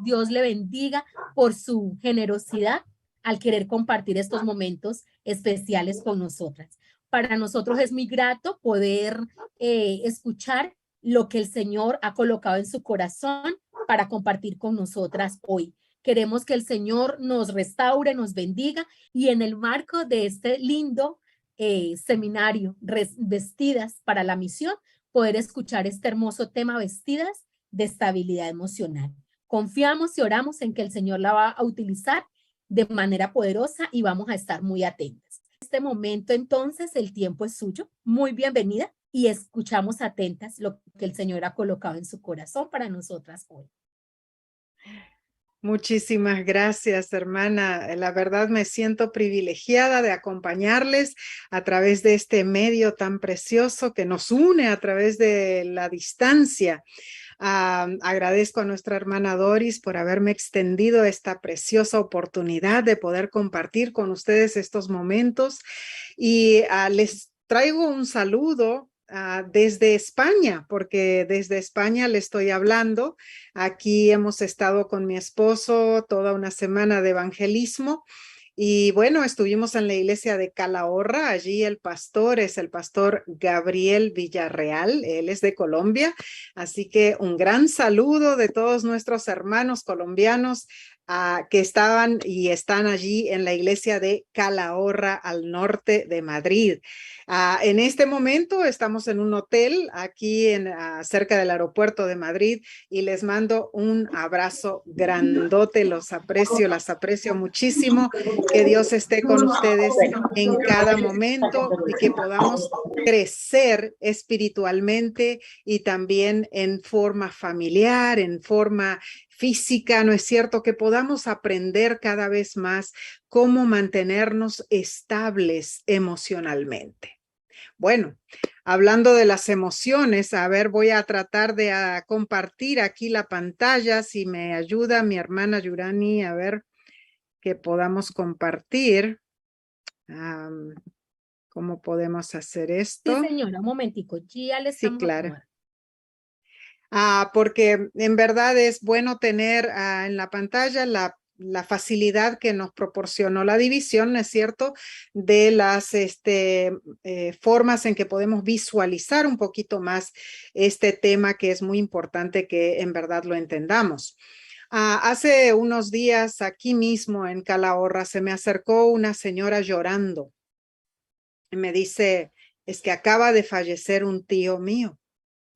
Dios le bendiga por su generosidad al querer compartir estos momentos especiales con nosotras. Para nosotros es muy grato poder escuchar lo que el Señor ha colocado en su corazón para compartir con nosotras hoy. Queremos que el Señor nos restaure, nos bendiga y en el marco de este lindo seminario, Vestidas para la Misión, poder escuchar este hermoso tema, Vestidas de Estabilidad Emocional. Confiamos y oramos en que el Señor la va a utilizar de manera poderosa y vamos a estar muy atentas. En este momento, entonces, el tiempo es suyo. Muy bienvenida y escuchamos atentas lo que el Señor ha colocado en su corazón para nosotras hoy. Muchísimas gracias, hermana. La verdad me siento privilegiada de acompañarles a través de este medio tan precioso que nos une a través de la distancia. Agradezco a nuestra hermana Doris por haberme extendido esta preciosa oportunidad de poder compartir con ustedes estos momentos y les traigo un saludo desde España, porque desde España le estoy hablando. Aquí hemos estado con mi esposo toda una semana de evangelismo y bueno, estuvimos en la iglesia de Calahorra. Allí el pastor es el pastor Gabriel Villarreal, él es de Colombia, así que un gran saludo de todos nuestros hermanos colombianos que estaban y están allí en la iglesia de Calahorra al norte de Madrid. En este momento estamos en un hotel aquí cerca del aeropuerto de Madrid y les mando un abrazo grandote, las aprecio muchísimo, que Dios esté con ustedes en cada momento y que podamos crecer espiritualmente y también en forma familiar, en forma física, ¿no es cierto? Que podamos aprender cada vez más cómo mantenernos estables emocionalmente. Bueno, hablando de las emociones, a ver, voy a tratar de compartir aquí la pantalla, si me ayuda mi hermana Yurani, a ver que podamos compartir. ¿Cómo podemos hacer esto? Sí, señora, un momentico, ya le estamos acomodando. Porque en verdad es bueno tener en la pantalla la facilidad que nos proporcionó la división, ¿no es cierto?, de las formas en que podemos visualizar un poquito más este tema, que es muy importante que en verdad lo entendamos. Hace unos días aquí mismo en Calahorra se me acercó una señora llorando y me dice, es que acaba de fallecer un tío mío.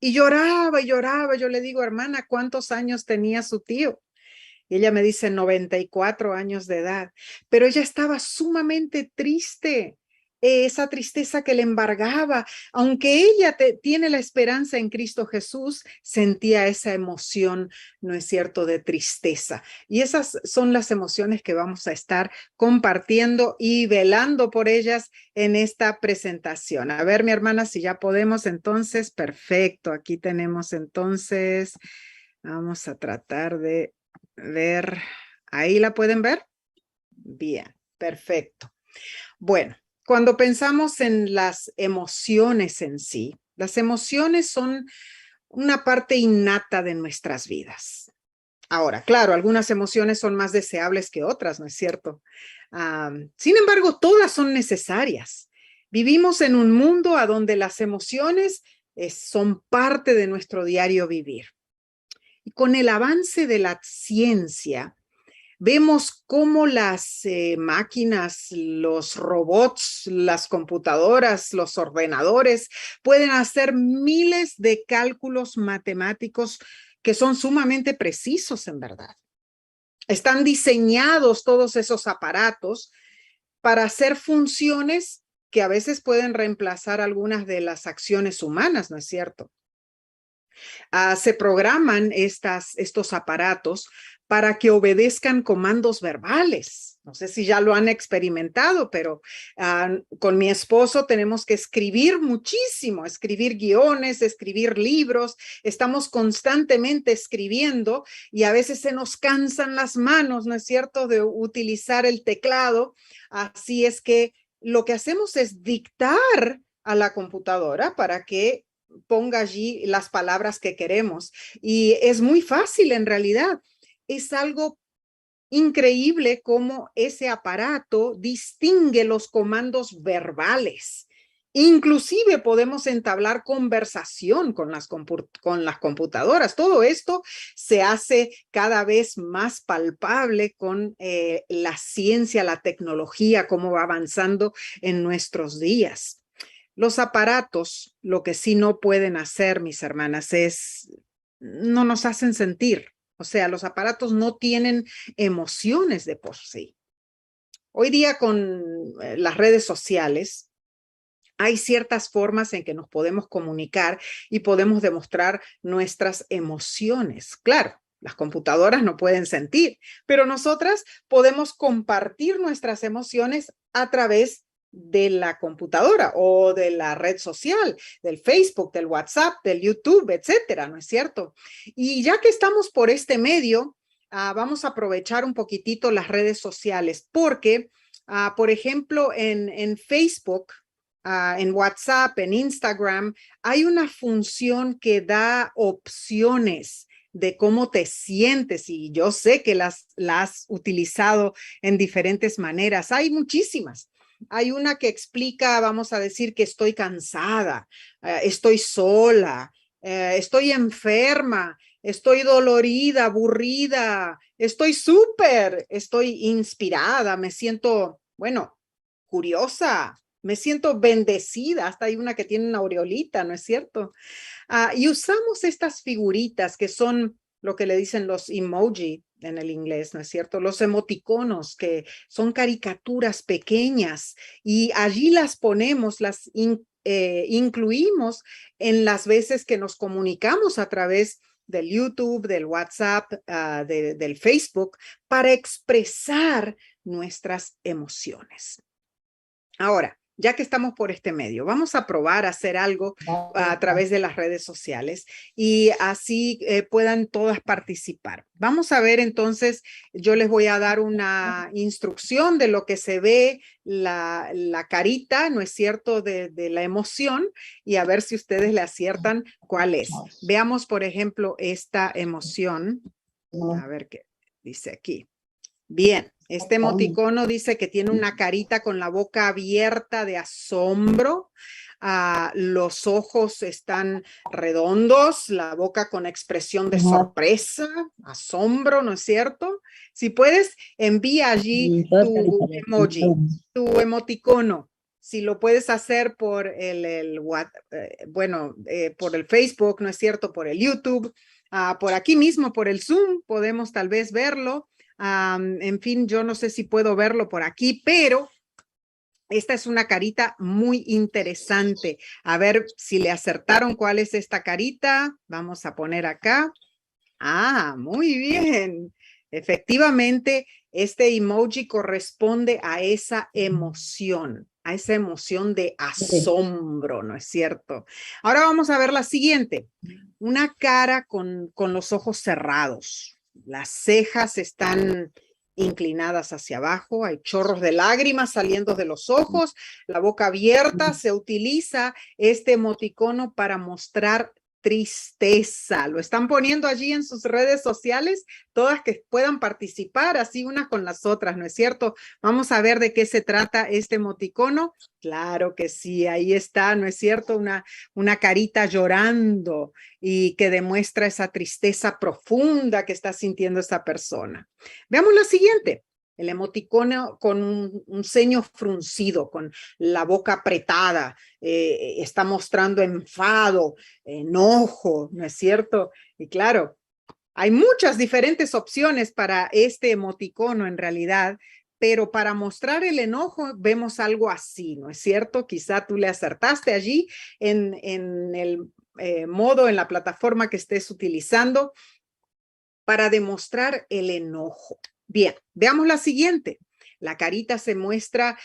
Y lloraba y lloraba. Yo le digo, hermana, ¿cuántos años tenía su tío? Y ella me dice 94 años de edad. Pero ella estaba sumamente triste. Esa tristeza que le embargaba. Aunque ella tiene la esperanza en Cristo Jesús, sentía esa emoción, ¿no es cierto?, de tristeza. Y esas son las emociones que vamos a estar compartiendo y velando por ellas en esta presentación. A ver, mi hermana, si ya podemos, entonces, perfecto. Aquí tenemos entonces, vamos a tratar de ver, ¿ahí la pueden ver? Bien, perfecto. Bueno, cuando pensamos en las emociones en sí, las emociones son una parte innata de nuestras vidas. Ahora, claro, algunas emociones son más deseables que otras, ¿no es cierto? Sin embargo, todas son necesarias. Vivimos en un mundo a donde las emociones son parte de nuestro diario vivir. Y con el avance de la ciencia, vemos cómo las máquinas, los robots, las computadoras, los ordenadores pueden hacer miles de cálculos matemáticos que son sumamente precisos en verdad. Están diseñados todos esos aparatos para hacer funciones que a veces pueden reemplazar algunas de las acciones humanas, ¿no es cierto? Se programan estos aparatos para que obedezcan comandos verbales. No sé si ya lo han experimentado, pero con mi esposo tenemos que escribir muchísimo, escribir guiones, escribir libros. Estamos constantemente escribiendo y a veces se nos cansan las manos, ¿no es cierto?, de utilizar el teclado. Así es que lo que hacemos es dictar a la computadora para que ponga allí las palabras que queremos. Y es muy fácil en realidad. es algo increíble cómo ese aparato distingue los comandos verbales. Inclusive podemos entablar conversación con las computadoras. Todo esto se hace cada vez más palpable con la ciencia, la tecnología, cómo va avanzando en nuestros días. Los aparatos, lo que sí no pueden hacer, mis hermanas, no nos hacen sentir. O sea, los aparatos no tienen emociones de por sí. Hoy día con las redes sociales, hay ciertas formas en que nos podemos comunicar y podemos demostrar nuestras emociones. Claro, las computadoras no pueden sentir, pero nosotras podemos compartir nuestras emociones a través de la computadora o de la red social, del Facebook, del WhatsApp, del YouTube, etcétera, ¿no es cierto? Y ya que estamos por este medio, vamos a aprovechar un poquitito las redes sociales porque, por ejemplo, en Facebook, en WhatsApp, en Instagram, hay una función que da opciones de cómo te sientes y yo sé que las has utilizado en diferentes maneras. Hay muchísimas. Hay una que explica, vamos a decir que estoy cansada, estoy sola, estoy enferma, estoy dolorida, aburrida, estoy súper, estoy inspirada, me siento, bueno, curiosa, me siento bendecida, hasta hay una que tiene una aureolita, ¿no es cierto? Y usamos estas figuritas que son lo que le dicen los emoji en el inglés, ¿no es cierto? Los emoticonos, que son caricaturas pequeñas y allí las ponemos, incluimos en las veces que nos comunicamos a través del YouTube, del WhatsApp, del Facebook, para expresar nuestras emociones. Ahora, ya que estamos por este medio, vamos a probar a hacer algo a través de las redes sociales y así puedan todas participar. Vamos a ver entonces, yo les voy a dar una instrucción de lo que se ve la carita, ¿no es cierto?, de la emoción y a ver si ustedes le aciertan cuál es. Veamos, por ejemplo, esta emoción. A ver qué dice aquí. Bien, este emoticono dice que tiene una carita con la boca abierta de asombro, los ojos están redondos, la boca con expresión de sorpresa, asombro, ¿no es cierto? Si puedes, envía allí tu emoji, tu emoticono. Si lo puedes hacer por por el Facebook, ¿no es cierto? Por el YouTube, por aquí mismo, por el Zoom, podemos tal vez verlo. En fin, yo no sé si puedo verlo por aquí, pero esta es una carita muy interesante. A ver si le acertaron cuál es esta carita. Vamos a poner acá. Muy bien. Efectivamente, este emoji corresponde a esa emoción de asombro, ¿no es cierto? Ahora vamos a ver la siguiente. Una cara con los ojos cerrados. Las cejas están inclinadas hacia abajo, hay chorros de lágrimas saliendo de los ojos, la boca abierta. Se utiliza este emoticono para mostrar tristeza. Lo están poniendo allí en sus redes sociales, todas que puedan participar, así unas con las otras, ¿no es cierto? Vamos a ver de qué se trata este emoticono. Claro que sí, ahí está, ¿no es cierto? Una carita llorando y que demuestra esa tristeza profunda que está sintiendo esa persona. Veamos la siguiente. El emoticono con un ceño fruncido, con la boca apretada, está mostrando enfado, enojo, ¿no es cierto? Y claro, hay muchas diferentes opciones para este emoticono en realidad, pero para mostrar el enojo vemos algo así, ¿no es cierto? Quizá tú le acertaste allí en el modo, en la plataforma que estés utilizando para demostrar el enojo. Bien, veamos la siguiente. La carita se muestra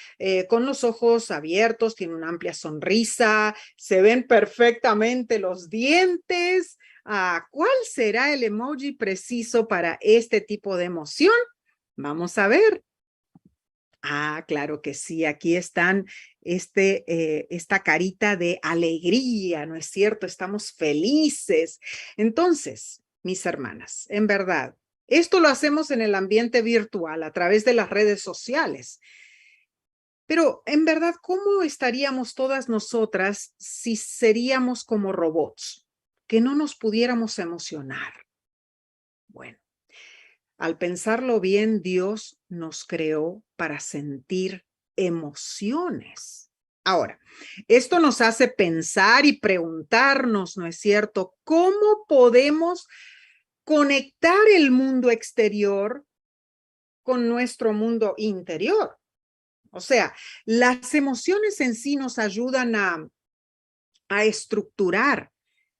con los ojos abiertos, tiene una amplia sonrisa, se ven perfectamente los dientes. ¿Cuál será el emoji preciso para este tipo de emoción? Vamos a ver. Claro que sí, aquí están esta carita de alegría, ¿no es cierto? Estamos felices. Entonces, mis hermanas, en verdad, Esto lo hacemos en el ambiente virtual, a través de las redes sociales. Pero en verdad, ¿cómo estaríamos todas nosotras si seríamos como robots, que no nos pudiéramos emocionar? Bueno, al pensarlo bien, Dios nos creó para sentir emociones. Ahora, esto nos hace pensar y preguntarnos, ¿no es cierto? ¿Cómo podemos conectar el mundo exterior con nuestro mundo interior? O sea, las emociones en sí nos ayudan a estructurar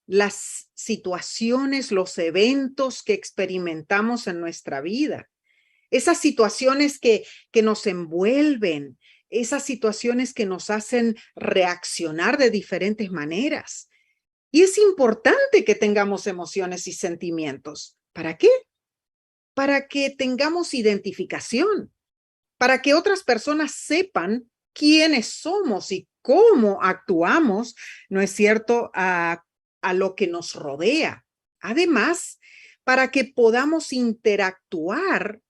las situaciones, los eventos que experimentamos en nuestra vida. Esas situaciones que nos envuelven, esas situaciones que nos hacen reaccionar de diferentes maneras. Y es importante que tengamos emociones y sentimientos. ¿Para qué? Para que tengamos identificación, para que otras personas sepan quiénes somos y cómo actuamos, ¿no es cierto?, a lo que nos rodea. Además, para que podamos interactuar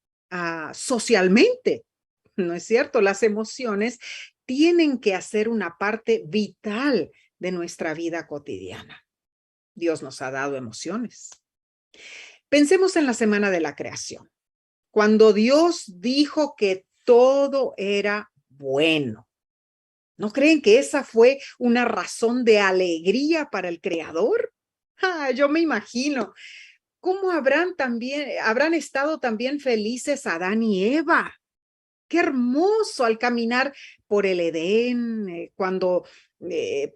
socialmente, ¿no es cierto? Las emociones tienen que hacer una parte vital de nuestra vida cotidiana. Dios nos ha dado emociones. Pensemos en la semana de la creación, cuando Dios dijo que todo era bueno. ¿No creen que esa fue una razón de alegría para el Creador? Yo me imagino cómo habrán estado también felices Adán y Eva. Qué hermoso al caminar por el Edén, cuando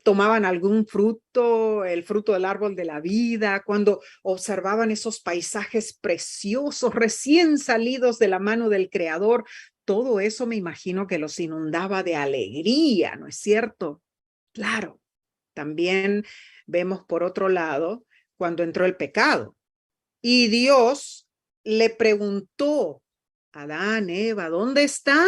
tomaban algún fruto, el fruto del árbol de la vida, cuando observaban esos paisajes preciosos, recién salidos de la mano del Creador. Todo eso me imagino que los inundaba de alegría, ¿no es cierto? Claro, también vemos por otro lado cuando entró el pecado y Dios le preguntó: Adán, Eva, ¿dónde están?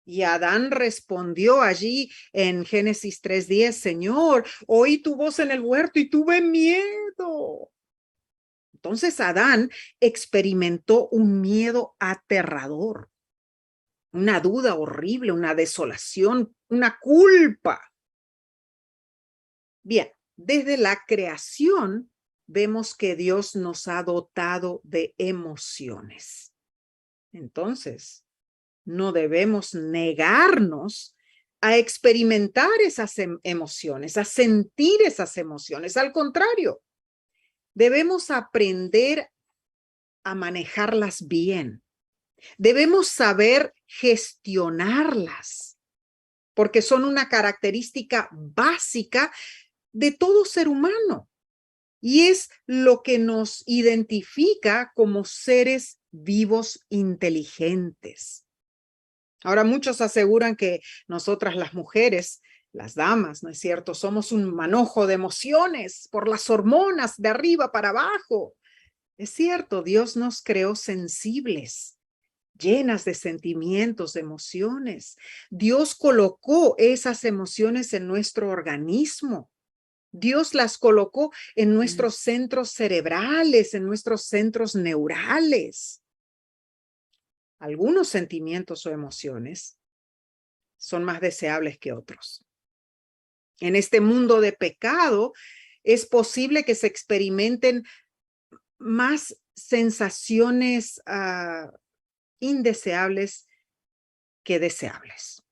Y Adán respondió allí en Génesis 3:10, Señor, oí tu voz en el huerto y tuve miedo. Entonces Adán experimentó un miedo aterrador, una duda horrible, una desolación, una culpa. Bien, desde la creación vemos que Dios nos ha dotado de emociones. Entonces, no debemos negarnos a experimentar esas emociones, a sentir esas emociones. Al contrario, debemos aprender a manejarlas bien. Debemos saber gestionarlas, porque son una característica básica de todo ser humano y es lo que nos identifica como seres vivos inteligentes. Ahora muchos aseguran que nosotras las mujeres, las damas, ¿no es cierto?, somos un manojo de emociones por las hormonas de arriba para abajo. Es cierto, Dios nos creó sensibles, llenas de sentimientos, de emociones. Dios colocó esas emociones en nuestro organismo. Dios las colocó en nuestros centros cerebrales, en nuestros centros neurales. Algunos sentimientos o emociones son más deseables que otros. En este mundo de pecado, es posible que se experimenten más sensaciones indeseables que deseables.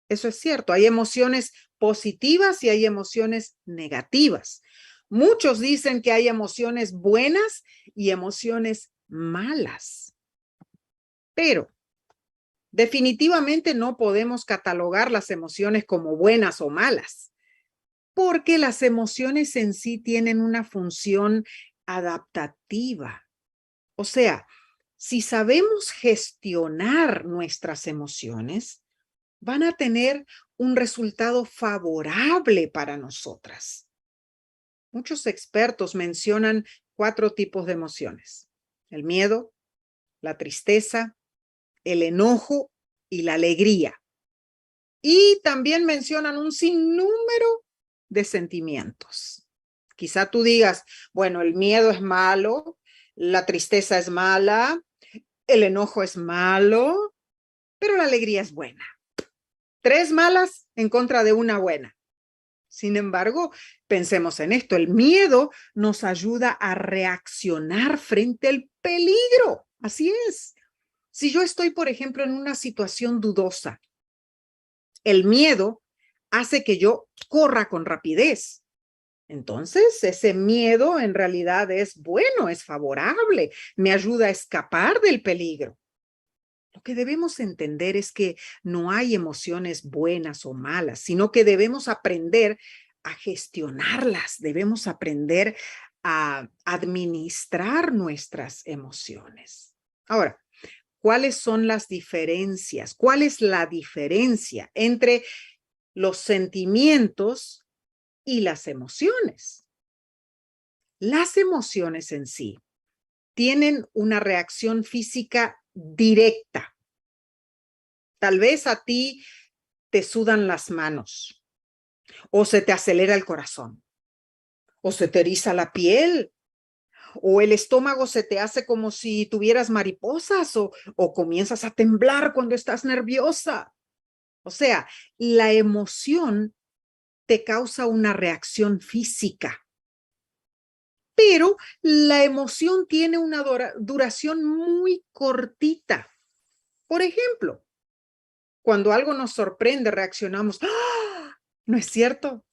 Eso es cierto, hay emociones positivas y hay emociones negativas. Muchos dicen que hay emociones buenas y emociones malas. Pero definitivamente no podemos catalogar las emociones como buenas o malas, porque las emociones en sí tienen una función adaptativa. O sea, si sabemos gestionar nuestras emociones, van a tener un resultado favorable para nosotras. Muchos expertos mencionan 4 tipos de emociones: el miedo, la tristeza, el enojo y la alegría. Y también mencionan un sinnúmero de sentimientos. Quizá tú digas, bueno, el miedo es malo, la tristeza es mala, el enojo es malo, pero la alegría es buena. 3 malas en contra de una buena. Sin embargo, pensemos en esto, el miedo nos ayuda a reaccionar frente al peligro. Así es. Si yo estoy, por ejemplo, en una situación dudosa, el miedo hace que yo corra con rapidez. Entonces, ese miedo en realidad es bueno, es favorable, me ayuda a escapar del peligro. Lo que debemos entender es que no hay emociones buenas o malas, sino que debemos aprender a gestionarlas, debemos aprender a administrar nuestras emociones. Ahora, ¿cuáles son las diferencias? ¿Cuál es la diferencia entre los sentimientos y las emociones? Las emociones en sí tienen una reacción física directa. Tal vez a ti te sudan las manos, o se te acelera el corazón, o se te eriza la piel, o el estómago se te hace como si tuvieras mariposas, o comienzas a temblar cuando estás nerviosa. O sea, la emoción te causa una reacción física, pero la emoción tiene una duración muy cortita. Por ejemplo, cuando algo nos sorprende, reaccionamos, ¡ah! ¿No es cierto?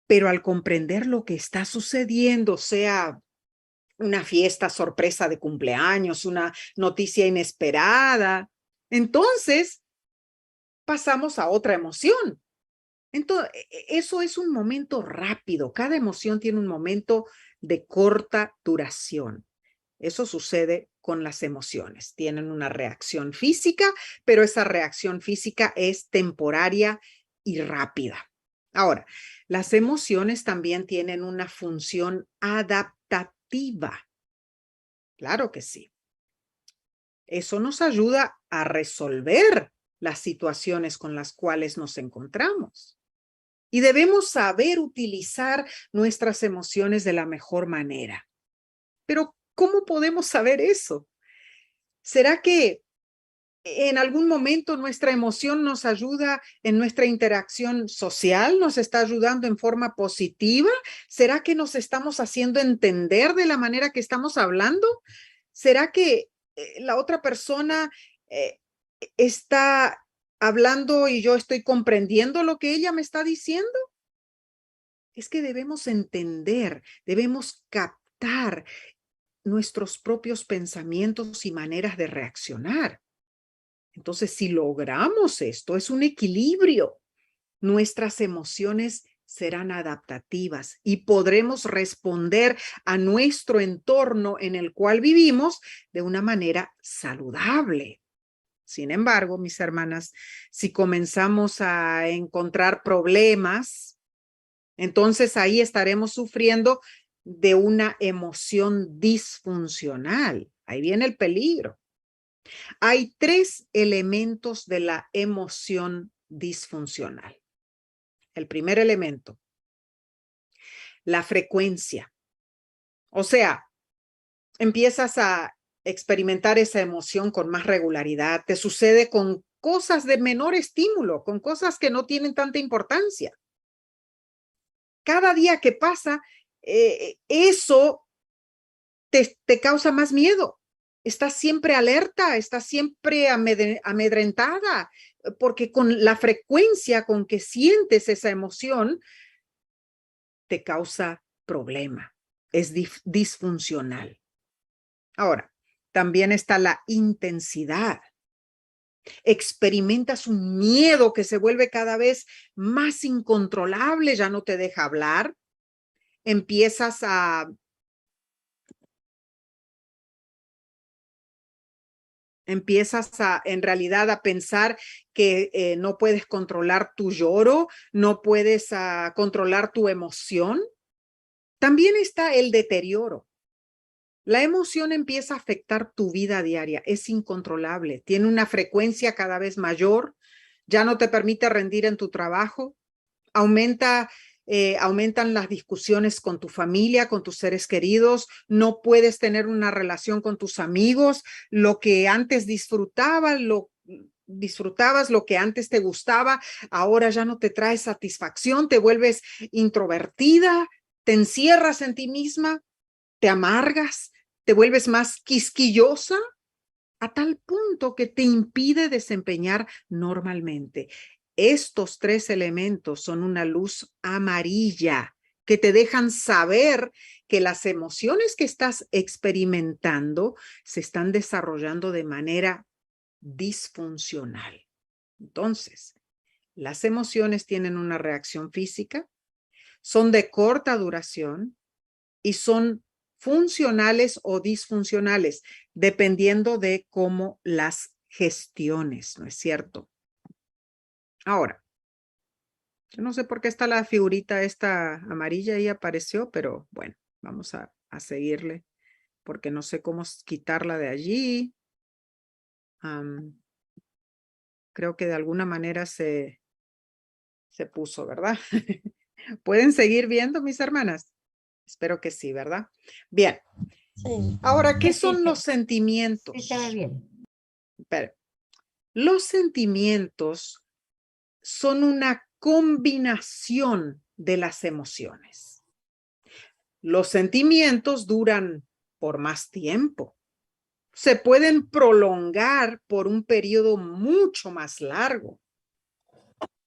Pero al comprender lo que está sucediendo, sea una fiesta sorpresa de cumpleaños, una noticia inesperada, entonces pasamos a otra emoción. Entonces, eso es un momento rápido. Cada emoción tiene un momento de corta duración. Eso sucede con las emociones. Tienen una reacción física, pero esa reacción física es temporaria y rápida. Ahora, las emociones también tienen una función adaptativa. Claro que sí. Eso nos ayuda a resolver las situaciones con las cuales nos encontramos. Y debemos saber utilizar nuestras emociones de la mejor manera. Pero, ¿cómo podemos saber eso? ¿Será que en algún momento nuestra emoción nos ayuda en nuestra interacción social? ¿Nos está ayudando en forma positiva? ¿Será que nos estamos haciendo entender de la manera que estamos hablando? ¿Será que la otra persona está hablando y yo estoy comprendiendo lo que ella me está diciendo? Es que debemos entender, debemos captar nuestros propios pensamientos y maneras de reaccionar. Entonces, si logramos esto, es un equilibrio. Nuestras emociones serán adaptativas y podremos responder a nuestro entorno en el cual vivimos de una manera saludable. Sin embargo, mis hermanas, si comenzamos a encontrar problemas, entonces ahí estaremos sufriendo de una emoción disfuncional. Ahí viene el peligro. Hay 3 elementos de la emoción disfuncional. El primer elemento, la frecuencia. O sea, empiezas a experimentar esa emoción con más regularidad. Te sucede con cosas de menor estímulo, con cosas que no tienen tanta importancia. Cada día que pasa, eso te causa más miedo. Estás siempre alerta, estás siempre amedrentada, porque con la frecuencia con que sientes esa emoción, te causa problema, es disfuncional. Ahora, también está la intensidad. Experimentas un miedo que se vuelve cada vez más incontrolable, ya no te deja hablar. Empiezas en realidad a pensar que no puedes controlar tu lloro, no puedes controlar tu emoción. También está el deterioro. La emoción empieza a afectar tu vida diaria, es incontrolable, tiene una frecuencia cada vez mayor, ya no te permite rendir en tu trabajo, aumenta aumentan las discusiones con tu familia, con tus seres queridos, no puedes tener una relación con tus amigos, lo que antes disfrutabas, lo que antes te gustaba, ahora ya no te trae satisfacción, te vuelves introvertida, te encierras en ti misma, te amargas, te vuelves más quisquillosa, a tal punto que te impide desempeñar normalmente. Estos 3 elementos son una luz amarilla que te dejan saber que las emociones que estás experimentando se están desarrollando de manera disfuncional. Entonces, las emociones tienen una reacción física, son de corta duración y son funcionales o disfuncionales, dependiendo de cómo las gestiones, ¿no es cierto? Ahora, yo no sé por qué está la figurita esta amarilla ahí apareció, pero bueno, vamos a seguirle, porque no sé cómo quitarla de allí. Creo que de alguna manera se puso, ¿verdad? ¿Pueden seguir viendo, mis hermanas? Espero que sí, ¿verdad? Bien. Sí. Ahora, ¿qué Sí, son sí, los sentimientos? sí, se ve bien. Pero, los sentimientos son una combinación de las emociones. Los sentimientos duran por más tiempo. Se pueden prolongar por un periodo mucho más largo.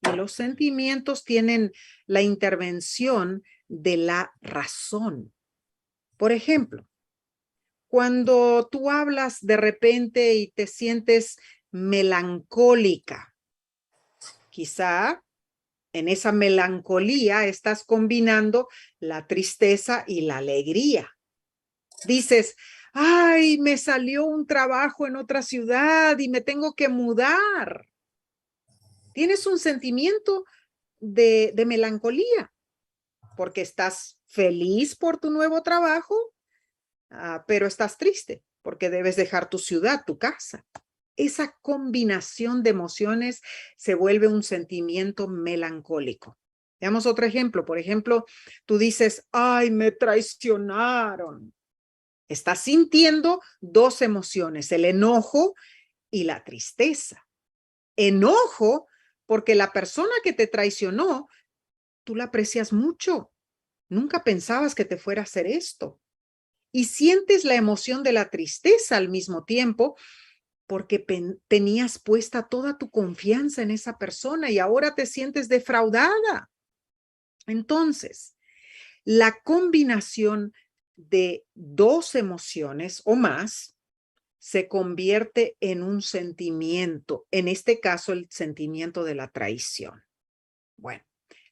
Y los sentimientos tienen la intervención de la razón. Por ejemplo, cuando tú hablas de repente y te sientes melancólica, quizá en esa melancolía estás combinando la tristeza y la alegría. Dices, ay, me salió un trabajo en otra ciudad y me tengo que mudar. Tienes un sentimiento de melancolía porque estás feliz por tu nuevo trabajo, pero estás triste porque debes dejar tu ciudad, tu casa. Esa combinación de emociones se vuelve un sentimiento melancólico. Veamos otro ejemplo. Por ejemplo, tú dices, ay, me traicionaron. Estás sintiendo 2 emociones, el enojo y la tristeza. Enojo porque la persona que te traicionó, tú la aprecias mucho. Nunca pensabas que te fuera a hacer esto. Y sientes la emoción de la tristeza al mismo tiempo porque tenías puesta toda tu confianza en esa persona y ahora te sientes defraudada. Entonces, la combinación de 2 emociones o más se convierte en un sentimiento, en este caso el sentimiento de la traición. Bueno,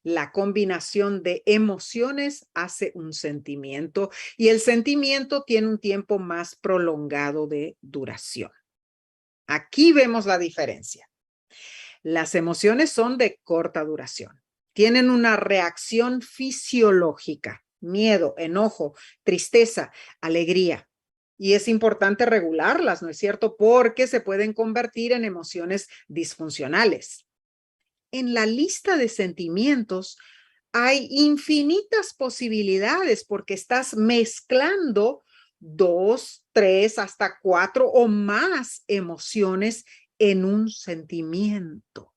la combinación de emociones hace un sentimiento y el sentimiento tiene un tiempo más prolongado de duración. Aquí vemos la diferencia. Las emociones son de corta duración. Tienen una reacción fisiológica, miedo, enojo, tristeza, alegría. Y es importante regularlas, ¿no es cierto? Porque se pueden convertir en emociones disfuncionales. En la lista de sentimientos hay infinitas posibilidades porque estás mezclando 2, 3, hasta 4 o más emociones en un sentimiento.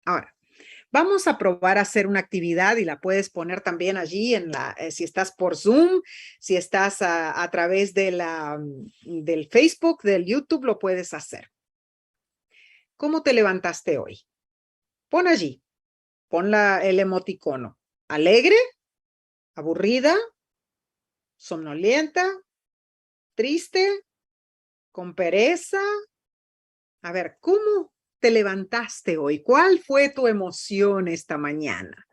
Ahora, vamos a probar a hacer una actividad y la puedes poner también allí si estás por Zoom, si estás a través de del Facebook, del YouTube, lo puedes hacer. ¿Cómo te levantaste hoy? Pon allí, pon el emoticono. ¿Alegre? ¿Aburrida? ¿Somnolienta? ¿Triste? ¿Con pereza? A ver, ¿cómo te levantaste hoy? ¿Cuál fue tu emoción esta mañana?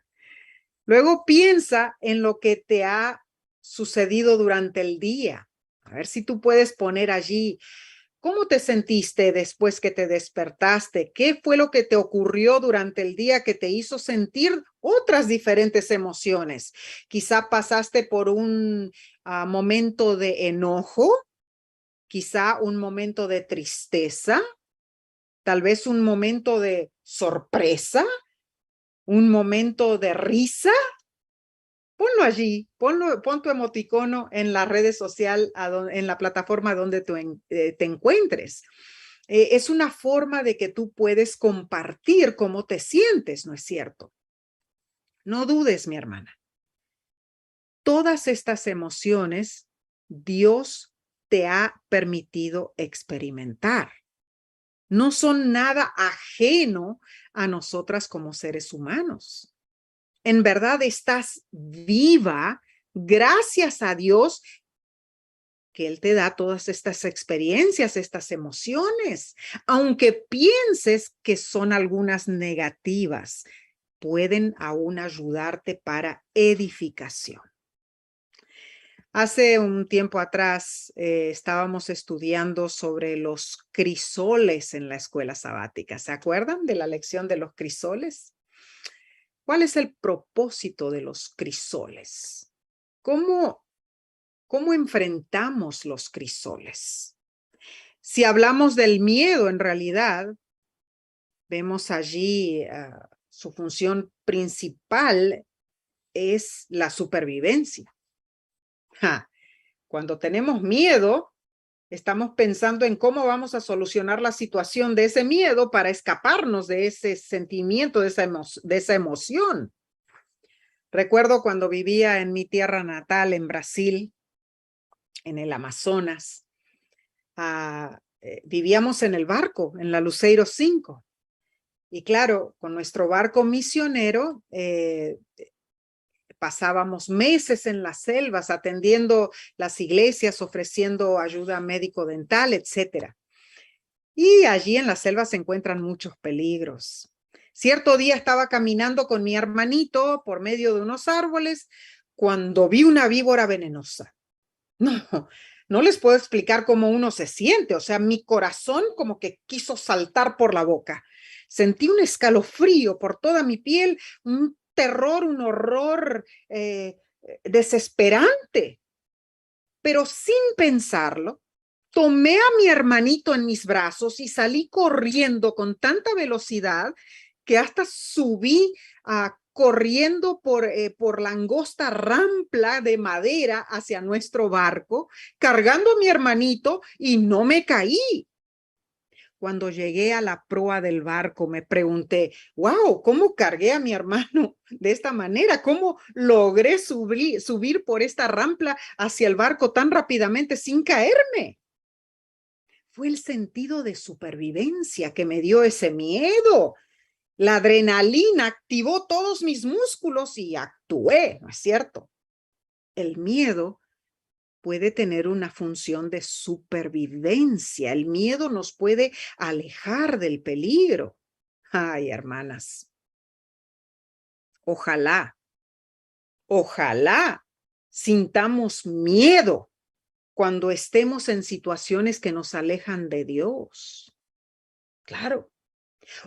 Luego piensa en lo que te ha sucedido durante el día. A ver si tú puedes poner allí, ¿cómo te sentiste después que te despertaste? ¿Qué fue lo que te ocurrió durante el día que te hizo sentir otras diferentes emociones? Quizá pasaste por un momento de enojo, quizá un momento de tristeza, tal vez un momento de sorpresa, un momento de risa. ponlo allí, pon tu emoticono en las redes sociales, en la plataforma donde te encuentres. Es una forma de que tú puedes compartir cómo te sientes, ¿no es cierto? No dudes, mi hermana. Todas estas emociones Dios te ha permitido experimentar. No son nada ajeno a nosotras como seres humanos. En verdad estás viva gracias a Dios que Él te da todas estas experiencias, estas emociones, aunque pienses que son algunas negativas, pueden aún ayudarte para edificación. Hace un tiempo atrás estábamos estudiando sobre los crisoles en la escuela sabática. ¿Se acuerdan de la lección de los crisoles? ¿Cuál es el propósito de los crisoles? ¿Cómo enfrentamos los crisoles? Si hablamos del miedo, en realidad, vemos allí su función principal es la supervivencia. Cuando tenemos miedo, estamos pensando en cómo vamos a solucionar la situación de ese miedo para escaparnos de ese sentimiento, de esa emoción. Recuerdo cuando vivía en mi tierra natal, en Brasil, en el Amazonas, vivíamos en el barco, en la Luceiro 5. Y claro, con nuestro barco misionero, pasábamos meses en las selvas atendiendo las iglesias, ofreciendo ayuda médico-dental, etc. Y allí en la selva se encuentran muchos peligros. Cierto día estaba caminando con mi hermanito por medio de unos árboles cuando vi una víbora venenosa. No les puedo explicar cómo uno se siente. O sea, mi corazón como que quiso saltar por la boca. Sentí un escalofrío por toda mi piel, un terror, un horror desesperante. Pero sin pensarlo, tomé a mi hermanito en mis brazos y salí corriendo con tanta velocidad que hasta subí corriendo por la angosta rampa de madera hacia nuestro barco, cargando a mi hermanito y no me caí. Cuando llegué a la proa del barco, me pregunté, wow, ¿cómo cargué a mi hermano de esta manera? ¿Cómo logré subir por esta rampa hacia el barco tan rápidamente sin caerme? Fue el sentido de supervivencia que me dio ese miedo. La adrenalina activó todos mis músculos y actué, ¿no es cierto? El miedo puede tener una función de supervivencia. El miedo nos puede alejar del peligro. Ay, hermanas, ojalá sintamos miedo cuando estemos en situaciones que nos alejan de Dios. Claro,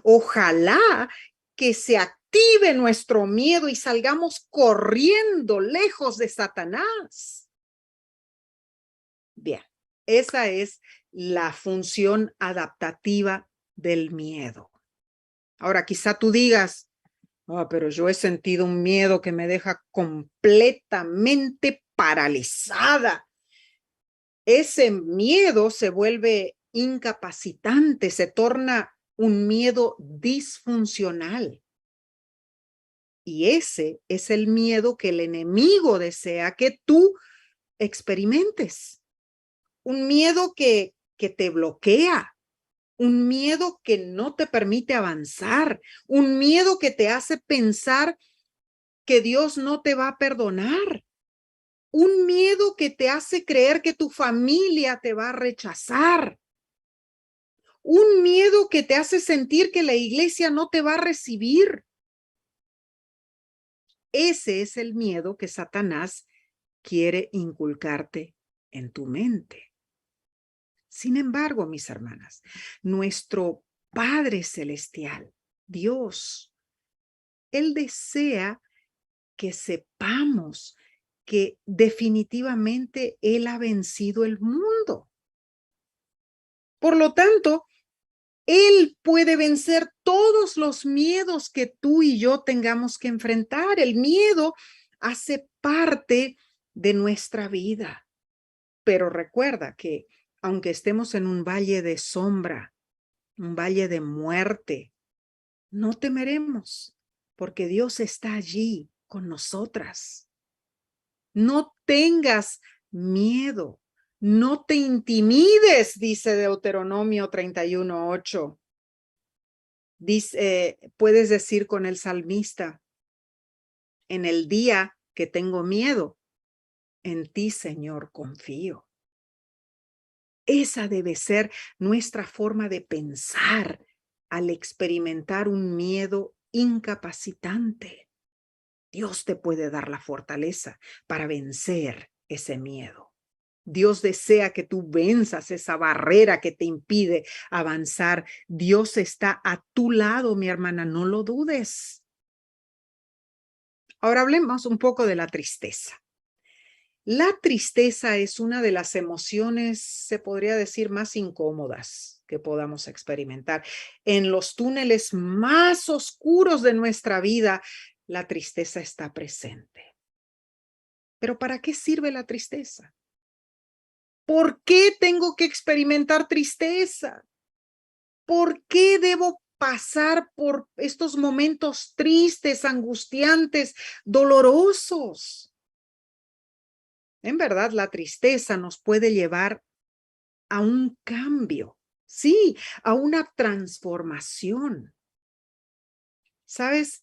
ojalá que se active nuestro miedo y salgamos corriendo lejos de Satanás. Bien, esa es la función adaptativa del miedo. Ahora, quizá tú digas, pero yo he sentido un miedo que me deja completamente paralizada. Ese miedo se vuelve incapacitante, se torna un miedo disfuncional. Y ese es el miedo que el enemigo desea que tú experimentes. Un miedo que te bloquea, un miedo que no te permite avanzar, un miedo que te hace pensar que Dios no te va a perdonar, un miedo que te hace creer que tu familia te va a rechazar, un miedo que te hace sentir que la iglesia no te va a recibir. Ese es el miedo que Satanás quiere inculcarte en tu mente. Sin embargo, mis hermanas, nuestro Padre Celestial, Dios, Él desea que sepamos que definitivamente Él ha vencido el mundo. Por lo tanto, Él puede vencer todos los miedos que tú y yo tengamos que enfrentar. El miedo hace parte de nuestra vida. Pero recuerda que aunque estemos en un valle de sombra, un valle de muerte, no temeremos, porque Dios está allí con nosotras. No tengas miedo, no te intimides, dice Deuteronomio 31:8. Dice, puedes decir con el salmista, en el día que tengo miedo, en ti, Señor, confío. Esa debe ser nuestra forma de pensar al experimentar un miedo incapacitante. Dios te puede dar la fortaleza para vencer ese miedo. Dios desea que tú venzas esa barrera que te impide avanzar. Dios está a tu lado, mi hermana, no lo dudes. Ahora hablemos un poco de la tristeza. La tristeza es una de las emociones, se podría decir, más incómodas que podamos experimentar. En los túneles más oscuros de nuestra vida, la tristeza está presente. Pero ¿para qué sirve la tristeza? ¿Por qué tengo que experimentar tristeza? ¿Por qué debo pasar por estos momentos tristes, angustiantes, dolorosos? En verdad, la tristeza nos puede llevar a un cambio, sí, a una transformación. ¿Sabes?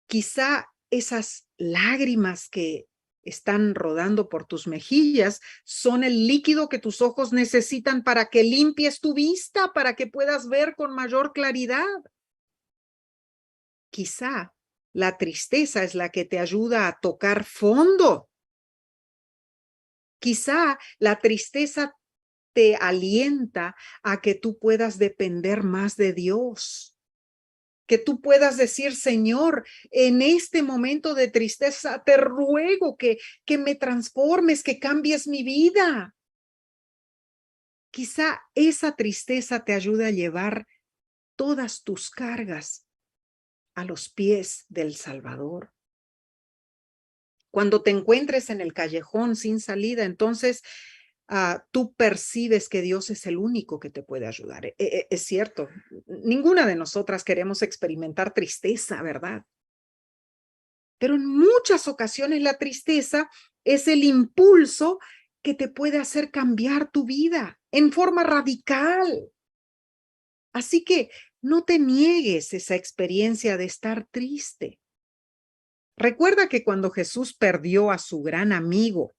Quizá esas lágrimas que están rodando por tus mejillas son el líquido que tus ojos necesitan para que limpies tu vista, para que puedas ver con mayor claridad. Quizá la tristeza es la que te ayuda a tocar fondo. Quizá la tristeza te alienta a que tú puedas depender más de Dios, que tú puedas decir, Señor, en este momento de tristeza, te ruego que me transformes, que cambies mi vida. Quizá esa tristeza te ayude a llevar todas tus cargas a los pies del Salvador. Cuando te encuentres en el callejón sin salida, entonces tú percibes que Dios es el único que te puede ayudar. Es cierto, ninguna de nosotras queremos experimentar tristeza, ¿verdad? Pero en muchas ocasiones la tristeza es el impulso que te puede hacer cambiar tu vida en forma radical. Así que no te niegues esa experiencia de estar triste. Recuerda que cuando Jesús perdió a su gran amigo,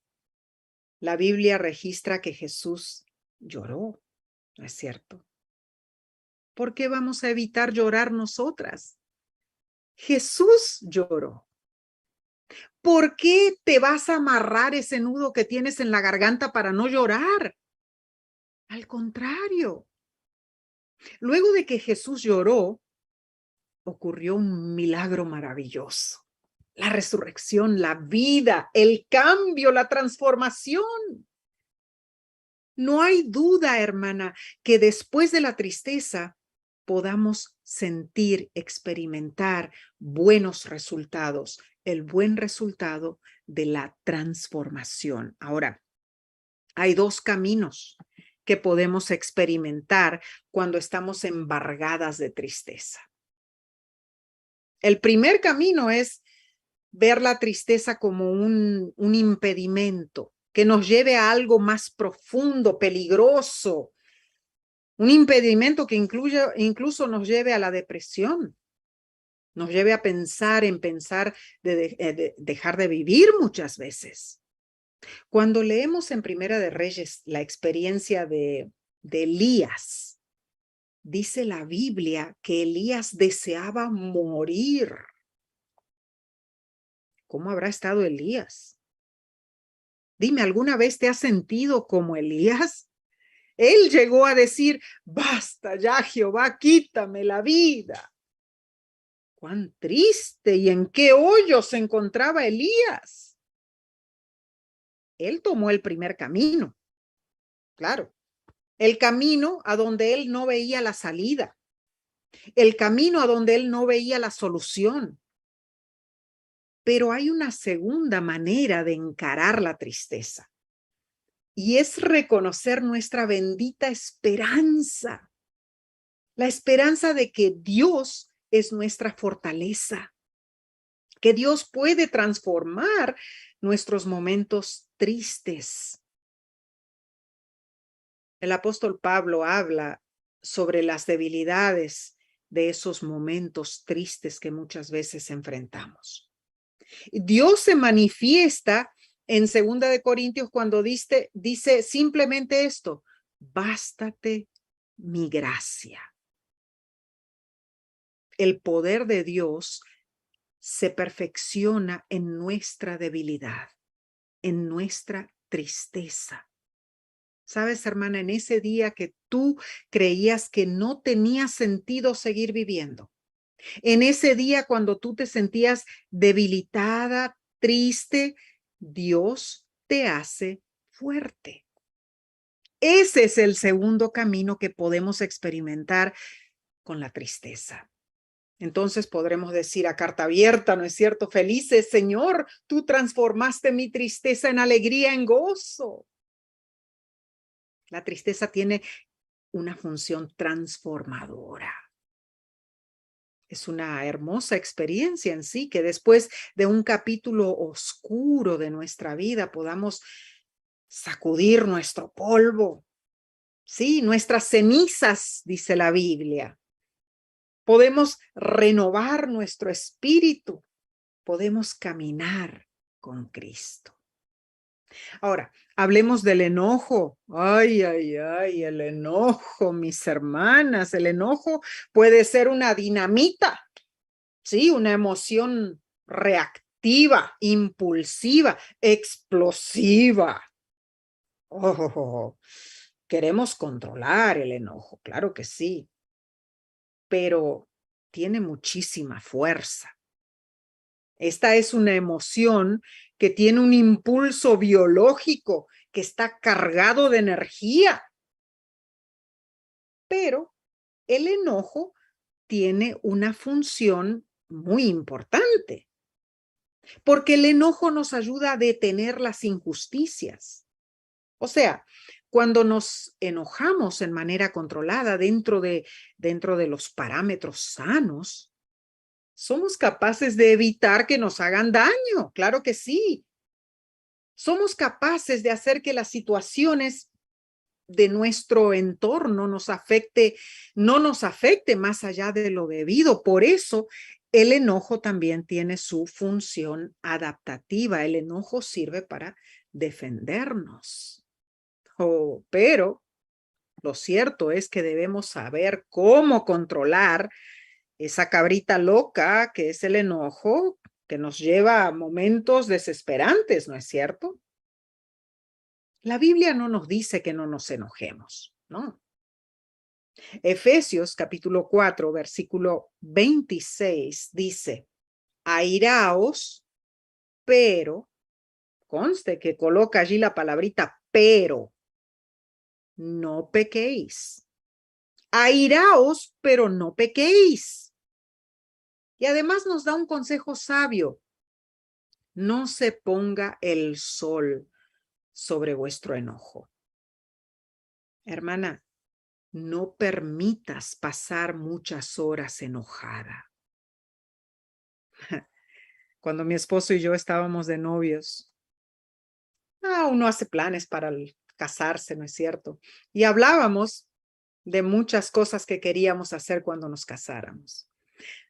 la Biblia registra que Jesús lloró, ¿no es cierto? ¿Por qué vamos a evitar llorar nosotras? Jesús lloró. ¿Por qué te vas a amarrar ese nudo que tienes en la garganta para no llorar? Al contrario. Luego de que Jesús lloró, ocurrió un milagro maravilloso. La resurrección, la vida, el cambio, la transformación. No hay duda, hermana, que después de la tristeza podamos sentir, experimentar buenos resultados, el buen resultado de la transformación. Ahora, hay dos caminos que podemos experimentar cuando estamos embargadas de tristeza. El primer camino es ver la tristeza como un impedimento que nos lleve a algo más profundo, peligroso, un impedimento que incluso nos lleve a la depresión, nos lleve a pensar de dejar de vivir muchas veces. Cuando leemos en Primera de Reyes la experiencia de Elías, dice la Biblia que Elías deseaba morir. ¿Cómo habrá estado Elías? Dime, ¿alguna vez te has sentido como Elías? Él llegó a decir, basta ya, Jehová, quítame la vida. Cuán triste y en qué hoyo se encontraba Elías. Él tomó el primer camino, claro, el camino a donde él no veía la salida, el camino a donde él no veía la solución. Pero hay una segunda manera de encarar la tristeza. Y es reconocer nuestra bendita esperanza. La esperanza de que Dios es nuestra fortaleza. Que Dios puede transformar nuestros momentos tristes. El apóstol Pablo habla sobre las debilidades de esos momentos tristes que muchas veces enfrentamos. Dios se manifiesta en 2 de Corintios cuando dice simplemente esto: bástate mi gracia. El poder de Dios se perfecciona en nuestra debilidad, en nuestra tristeza. Sabes, hermana, en ese día que tú creías que no tenía sentido seguir viviendo, en ese día cuando tú te sentías debilitada, triste, Dios te hace fuerte. Ese es el segundo camino que podemos experimentar con la tristeza. Entonces podremos decir a carta abierta, ¿no es cierto? Felices, Señor, tú transformaste mi tristeza en alegría, en gozo. La tristeza tiene una función transformadora. Es una hermosa experiencia en sí, que después de un capítulo oscuro de nuestra vida podamos sacudir nuestro polvo. Sí, nuestras cenizas, dice la Biblia. Podemos renovar nuestro espíritu. Podemos caminar con Cristo. Ahora, hablemos del enojo. Ay, ay, ay, el enojo, mis hermanas. El enojo puede ser una dinamita, ¿sí? Una emoción reactiva, impulsiva, explosiva. Oh, queremos controlar el enojo, claro que sí, pero tiene muchísima fuerza. Esta es una emoción que tiene un impulso biológico que está cargado de energía. Pero el enojo tiene una función muy importante, porque el enojo nos ayuda a detener las injusticias. O sea, cuando nos enojamos en manera controlada dentro de los parámetros sanos, somos capaces de evitar que nos hagan daño, claro que sí. Somos capaces de hacer que las situaciones de nuestro entorno no nos afecte más allá de lo debido. Por eso, el enojo también tiene su función adaptativa. El enojo sirve para defendernos. Pero lo cierto es que debemos saber cómo controlar esa cabrita loca que es el enojo, que nos lleva a momentos desesperantes, ¿no es cierto? La Biblia no nos dice que no nos enojemos, ¿no? Efesios capítulo 4, versículo 26 dice: airaos, pero, conste que coloca allí la palabrita pero, no pequéis. Airaos, pero no pequéis. Y además nos da un consejo sabio: no se ponga el sol sobre vuestro enojo. Hermana, no permitas pasar muchas horas enojada. Cuando mi esposo y yo estábamos de novios, uno hace planes para casarse, ¿no es cierto? Y hablábamos de muchas cosas que queríamos hacer cuando nos casáramos.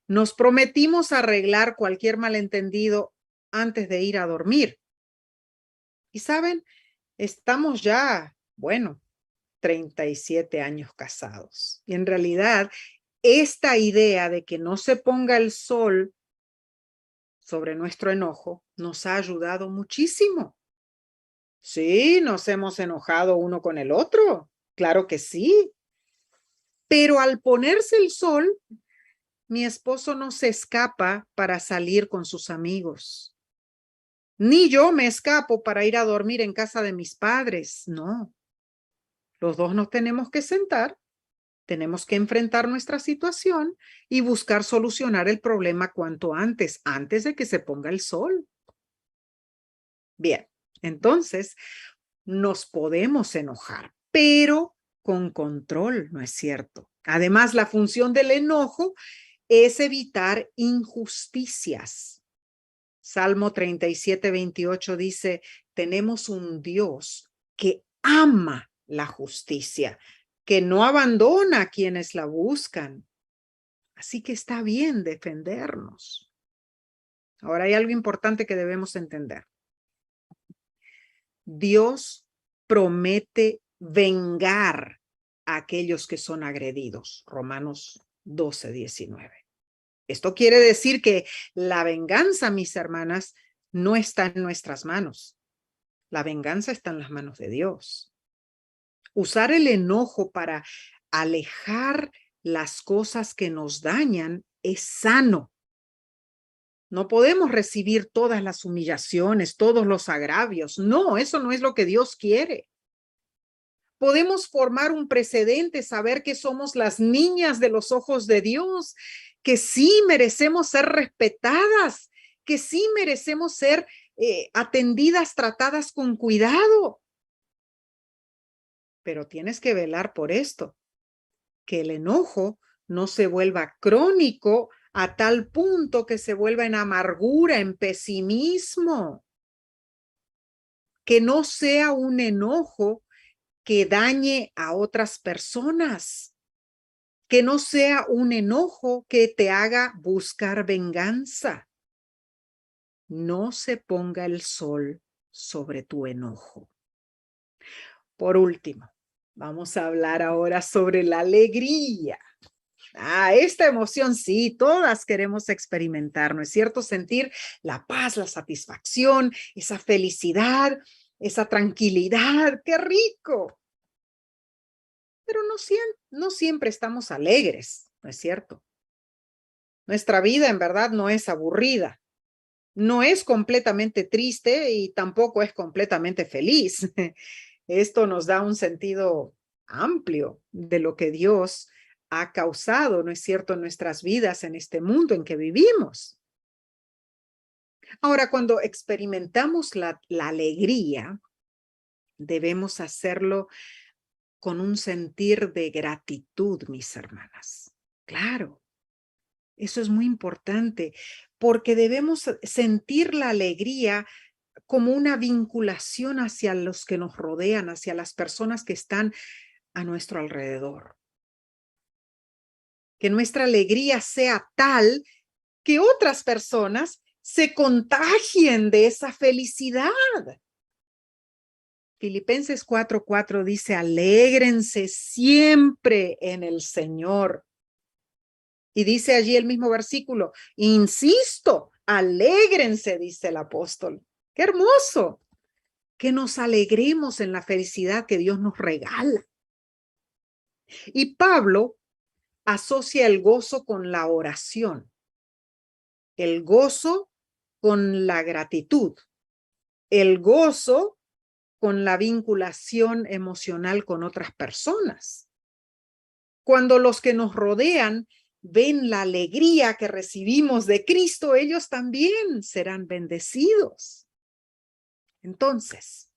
Nos prometimos arreglar cualquier malentendido antes de ir a dormir. Y saben, estamos ya, bueno, 37 años casados. Y en realidad, esta idea de que no se ponga el sol sobre nuestro enojo nos ha ayudado muchísimo. Sí, nos hemos enojado uno con el otro, claro que sí. Pero al ponerse el sol, mi esposo no se escapa para salir con sus amigos. Ni yo me escapo para ir a dormir en casa de mis padres, no. Los dos nos tenemos que sentar, Tenemos que enfrentar nuestra situación y buscar solucionar el problema cuanto antes, antes de que se ponga el sol. Bien, entonces nos podemos enojar, pero con control, ¿no es cierto? Además, la función del enojo es evitar injusticias. Salmo 37:28 dice, tenemos un Dios que ama la justicia, que no abandona a quienes la buscan. Así que está bien defendernos. Ahora hay algo importante que debemos entender. Dios promete vengar a aquellos que son agredidos. Romanos 12:19. Esto quiere decir que la venganza, mis hermanas, no está en nuestras manos. La venganza está en las manos de Dios. Usar el enojo para alejar las cosas que nos dañan es sano. No podemos recibir todas las humillaciones, todos los agravios. No, eso no es lo que Dios quiere. Podemos formar un precedente, saber que somos las niñas de los ojos de Dios, que sí merecemos ser respetadas, que sí merecemos ser atendidas, tratadas con cuidado. Pero tienes que velar por esto, que el enojo no se vuelva crónico a tal punto que se vuelva en amargura, en pesimismo. Que no sea un enojo que dañe a otras personas. Que no sea un enojo que te haga buscar venganza. No se ponga el sol sobre tu enojo. Por último, vamos a hablar ahora sobre la alegría. Esta emoción sí, todas queremos experimentar, ¿no es cierto? Sentir la paz, la satisfacción, esa felicidad, esa tranquilidad. ¡Qué rico! Pero no siempre estamos alegres, ¿no es cierto? Nuestra vida en verdad no es aburrida, no es completamente triste y tampoco es completamente feliz. Esto nos da un sentido amplio de lo que Dios ha causado, ¿no es cierto?, en nuestras vidas, en este mundo en que vivimos. Ahora, cuando experimentamos la alegría, debemos hacerlo con un sentir de gratitud, mis hermanas. Claro, eso es muy importante, porque debemos sentir la alegría como una vinculación hacia los que nos rodean, hacia las personas que están a nuestro alrededor. Que nuestra alegría sea tal que otras personas se contagien de esa felicidad. Filipenses 4:4 dice, alégrense siempre en el Señor. Y dice allí el mismo versículo, insisto, alégrense, dice el apóstol. ¡Qué hermoso! Que nos alegremos en la felicidad que Dios nos regala. Y Pablo asocia el gozo con la oración, el gozo con la gratitud, el gozo con la vinculación emocional con otras personas. Cuando los que nos rodean ven la alegría que recibimos de Cristo, ellos también serán bendecidos. Entonces,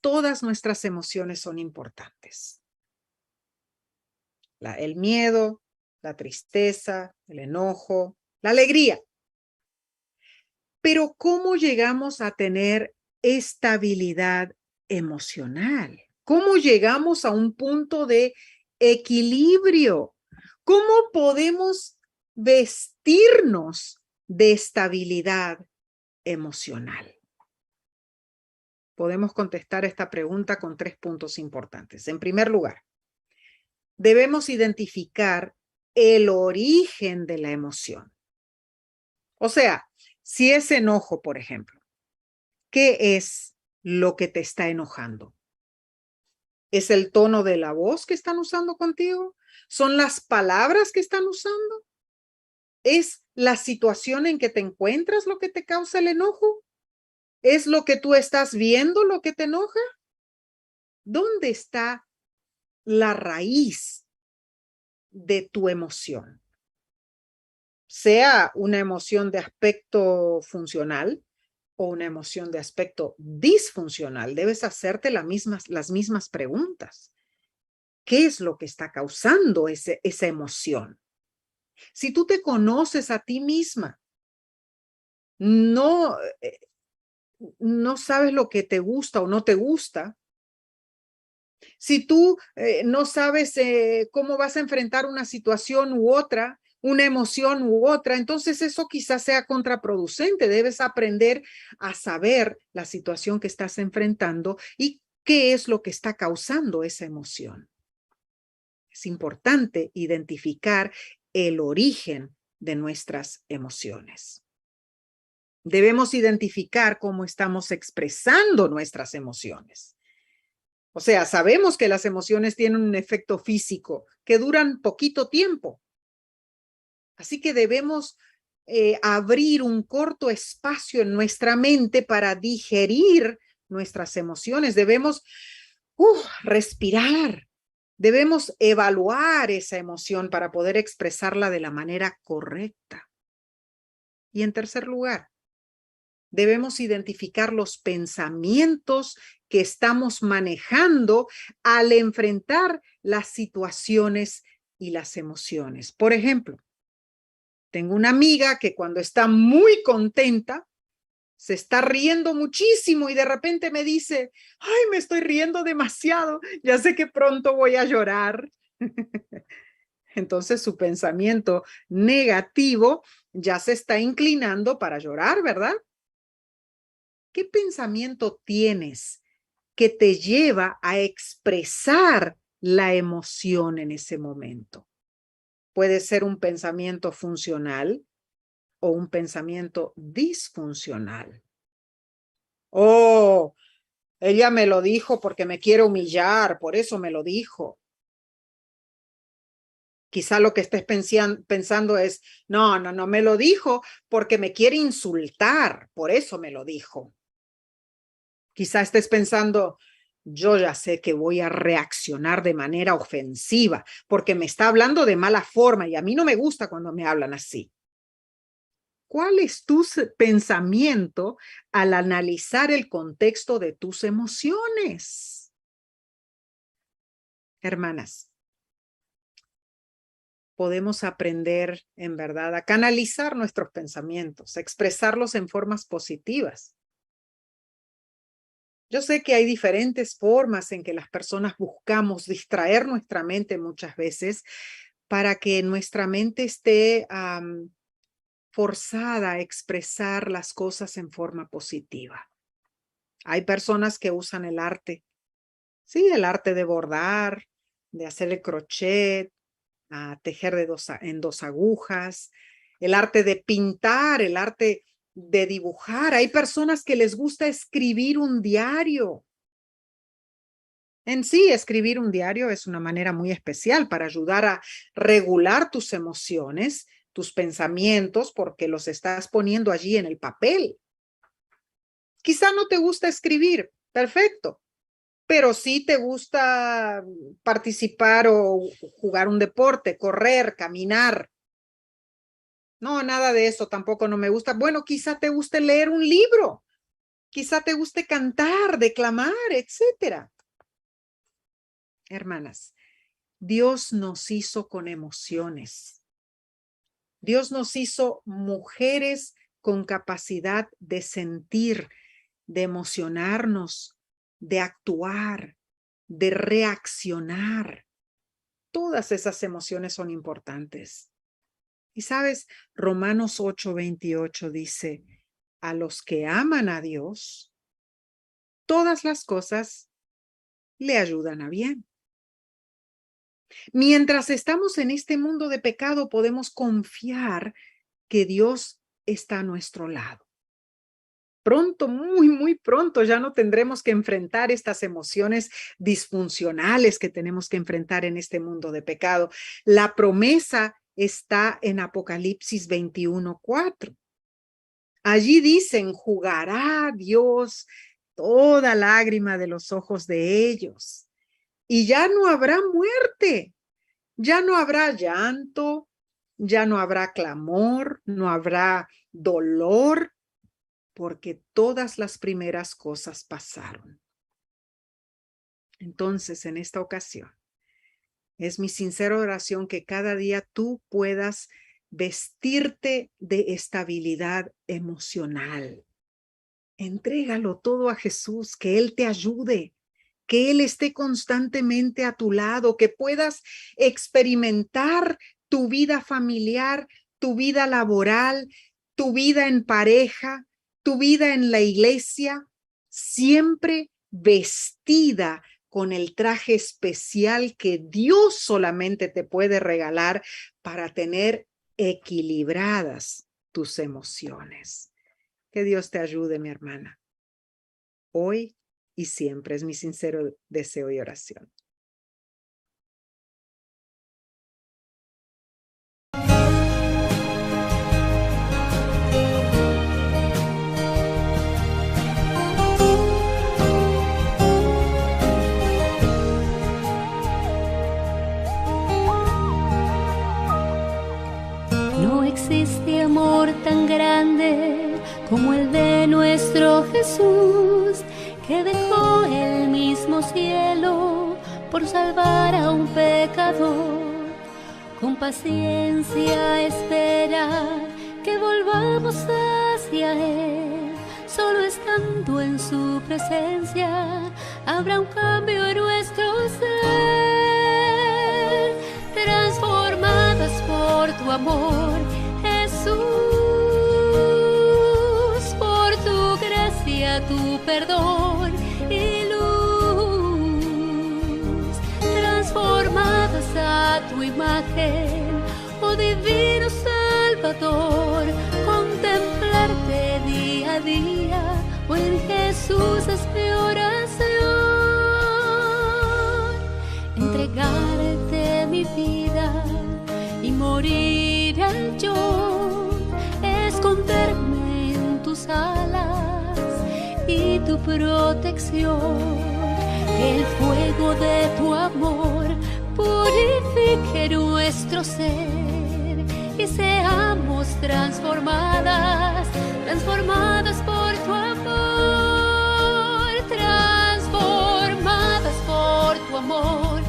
todas nuestras emociones son importantes. El miedo, la tristeza, el enojo, la alegría. Pero ¿cómo llegamos a tener estabilidad emocional? ¿Cómo llegamos a un punto de equilibrio? ¿Cómo podemos vestirnos de estabilidad emocional? Podemos contestar esta pregunta con 3 puntos importantes. En primer lugar, debemos identificar el origen de la emoción. O sea, si es enojo, por ejemplo, ¿qué es lo que te está enojando? ¿Es el tono de la voz que están usando contigo? ¿Son las palabras que están usando? ¿Es la situación en que te encuentras lo que te causa el enojo? ¿Es lo que tú estás viendo lo que te enoja? ¿Dónde está la raíz de tu emoción. Sea una emoción de aspecto funcional o una emoción de aspecto disfuncional, debes hacerte las mismas preguntas. ¿Qué es lo que está causando esa emoción? Si tú te conoces a ti misma, no sabes lo que te gusta o no te gusta, si tú no sabes cómo vas a enfrentar una situación u otra, una emoción u otra, entonces eso quizás sea contraproducente. Debes aprender a saber la situación que estás enfrentando y qué es lo que está causando esa emoción. Es importante identificar el origen de nuestras emociones. Debemos identificar cómo estamos expresando nuestras emociones. O sea, sabemos que las emociones tienen un efecto físico que duran poquito tiempo. Así que debemos abrir un corto espacio en nuestra mente para digerir nuestras emociones. Debemos respirar. Debemos evaluar esa emoción para poder expresarla de la manera correcta. Y en tercer lugar, debemos identificar los pensamientos que estamos manejando al enfrentar las situaciones y las emociones. Por ejemplo, tengo una amiga que cuando está muy contenta, se está riendo muchísimo y de repente me dice, ay, me estoy riendo demasiado, ya sé que pronto voy a llorar. Entonces su pensamiento negativo ya se está inclinando para llorar, ¿verdad? ¿Qué pensamiento tienes que te lleva a expresar la emoción en ese momento? Puede ser un pensamiento funcional o un pensamiento disfuncional. Oh, ella me lo dijo porque me quiere humillar, por eso me lo dijo. Quizá lo que estés pensando es, no, me lo dijo porque me quiere insultar, por eso me lo dijo. Quizá estés pensando, yo ya sé que voy a reaccionar de manera ofensiva porque me está hablando de mala forma y a mí no me gusta cuando me hablan así. ¿Cuál es tu pensamiento al analizar el contexto de tus emociones? Hermanas, podemos aprender en verdad a canalizar nuestros pensamientos, a expresarlos en formas positivas. Yo sé que hay diferentes formas en que las personas buscamos distraer nuestra mente muchas veces para que nuestra mente esté forzada a expresar las cosas en forma positiva. Hay personas que usan el arte, sí, el arte de bordar, de hacer el crochet, a tejer en dos agujas, el arte de pintar, el arte de dibujar. Hay personas que les gusta escribir un diario. En sí, escribir un diario es una manera muy especial para ayudar a regular tus emociones, tus pensamientos, porque los estás poniendo allí en el papel. Quizá no te gusta escribir, perfecto, pero sí te gusta participar o jugar un deporte, correr, caminar. No, nada de eso tampoco no me gusta. Bueno, quizá te guste leer un libro, quizá te guste cantar, declamar, etcétera. Hermanas, Dios nos hizo con emociones. Dios nos hizo mujeres con capacidad de sentir, de emocionarnos, de actuar, de reaccionar. Todas esas emociones son importantes. Y sabes, Romanos 8:28 dice, a los que aman a Dios, todas las cosas le ayudan a bien. Mientras estamos en este mundo de pecado, podemos confiar que Dios está a nuestro lado. Pronto, muy pronto, ya no tendremos que enfrentar estas emociones disfuncionales que tenemos que enfrentar en este mundo de pecado. La promesa está en Apocalipsis 21:4. Allí dicen, jugará Dios toda lágrima de los ojos de ellos, y ya no habrá muerte, Ya no habrá llanto, ya no habrá clamor, no habrá dolor, porque todas las primeras cosas pasaron. Entonces, en esta ocasión, es mi sincera oración que cada día tú puedas vestirte de estabilidad emocional. Entrégalo todo a Jesús, que Él te ayude, que Él esté constantemente a tu lado, que puedas experimentar tu vida familiar, tu vida laboral, tu vida en pareja, tu vida en la iglesia, siempre vestida con el traje especial que Dios solamente te puede regalar para tener equilibradas tus emociones. Que Dios te ayude, mi hermana. Hoy y siempre es mi sincero deseo y oración. No existe amor tan grande como el de nuestro Jesús, que dejó el mismo cielo por salvar a un pecador. Con paciencia espera que volvamos hacia Él. Solo estando en su presencia habrá un cambio en nuestro ser. Transformadas por tu amor, Jesús, por tu gracia, tu perdón y luz. Transformadas a tu imagen, oh divino Salvador, contemplarte día a día, oh en Jesús es mi oración. Entregarte mi vida y morir al yo, esconderme en tus alas y tu protección. Que el fuego de tu amor purifique nuestro ser y seamos transformadas, transformadas por tu amor, transformadas por tu amor.